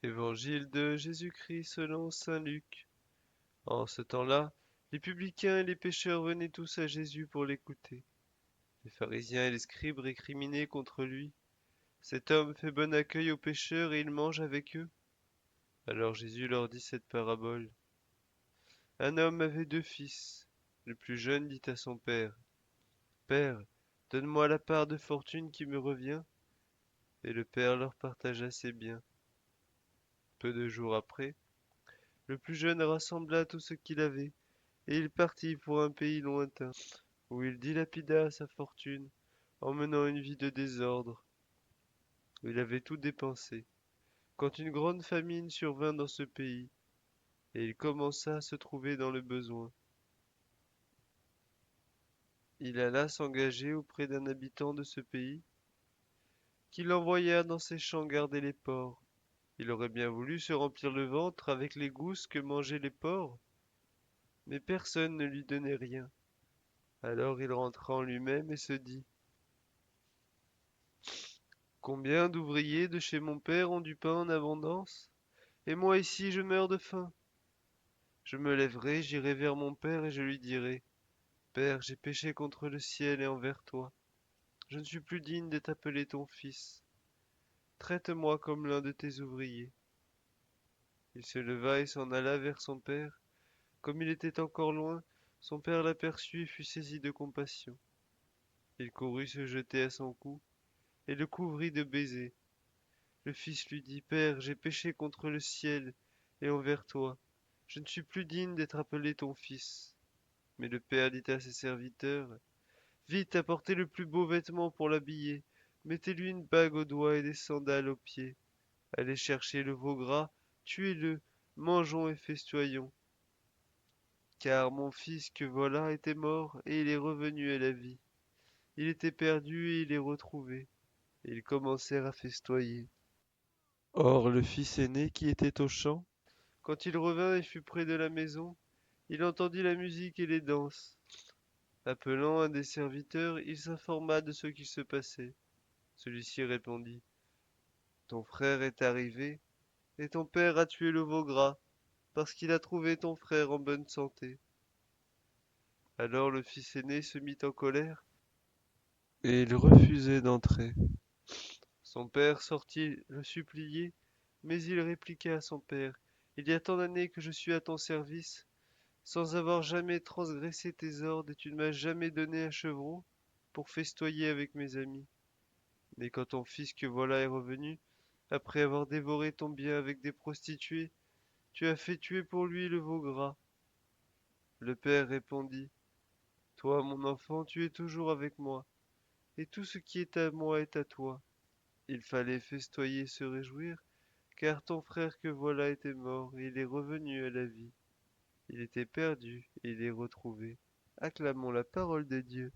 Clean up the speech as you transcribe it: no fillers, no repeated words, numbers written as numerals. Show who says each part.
Speaker 1: Évangile de Jésus-Christ selon saint Luc. En ce temps-là, les publicains et les pécheurs venaient tous à Jésus pour l'écouter. Les pharisiens et les scribes récriminaient contre lui. Cet homme fait bon accueil aux pécheurs et il mange avec eux. Alors Jésus leur dit cette parabole. Un homme avait deux fils. Le plus jeune dit à son père, Père, donne-moi la part de fortune qui me revient. Et le père leur partagea ses biens. Peu de jours après, le plus jeune rassembla tout ce qu'il avait, et il partit pour un pays lointain, où il dilapida sa fortune en menant une vie de désordre. Il avait tout dépensé, quand une grande famine survint dans ce pays, et il commença à se trouver dans le besoin. Il alla s'engager auprès d'un habitant de ce pays, qui l'envoya dans ses champs garder les porcs. Il aurait bien voulu se remplir le ventre avec les gousses que mangeaient les porcs, mais personne ne lui donnait rien. Alors il rentra en lui-même et se dit, Combien d'ouvriers de chez mon père ont du pain en abondance, et moi ici je meurs de faim. Je me lèverai, j'irai vers mon père et je lui dirai, Père, j'ai péché contre le ciel et envers toi. Je ne suis plus digne d'être appelé ton fils. Traite-moi comme l'un de tes ouvriers. Il se leva et s'en alla vers son père. Comme il était encore loin, son père l'aperçut et fut saisi de compassion. Il courut se jeter à son cou et le couvrit de baisers. Le fils lui dit, Père, j'ai péché contre le ciel et envers toi. Je ne suis plus digne d'être appelé ton fils. Mais le père dit à ses serviteurs, Vite, apportez le plus beau vêtement pour l'habiller. Mettez-lui une bague au doigt et des sandales aux pieds. Allez chercher le veau gras, tuez-le, mangeons et festoyons. Car mon fils que voilà était mort et il est revenu à la vie. Il était perdu et il est retrouvé. Et ils commencèrent à festoyer. Or le fils aîné qui était au champ, quand il revint et fut près de la maison, il entendit la musique et les danses. Appelant un des serviteurs, il s'informa de ce qui se passait. Celui-ci répondit, Ton frère est arrivé, et ton père a tué le veau gras, parce qu'il a trouvé ton frère en bonne santé. Alors le fils aîné se mit en colère, et il refusait d'entrer. Son père sortit le supplier, mais il répliqua à son père, Il y a tant d'années que je suis à ton service, sans avoir jamais transgressé tes ordres, et tu ne m'as jamais donné un chevreau pour festoyer avec mes amis. Mais quand ton fils que voilà est revenu, après avoir dévoré ton bien avec des prostituées, tu as fait tuer pour lui le veau gras. Le père répondit, Toi, mon enfant, tu es toujours avec moi, et tout ce qui est à moi est à toi. Il fallait festoyer et se réjouir, car ton frère que voilà était mort, et il est revenu à la vie. Il était perdu, et il est retrouvé. Acclamons la parole de Dieu.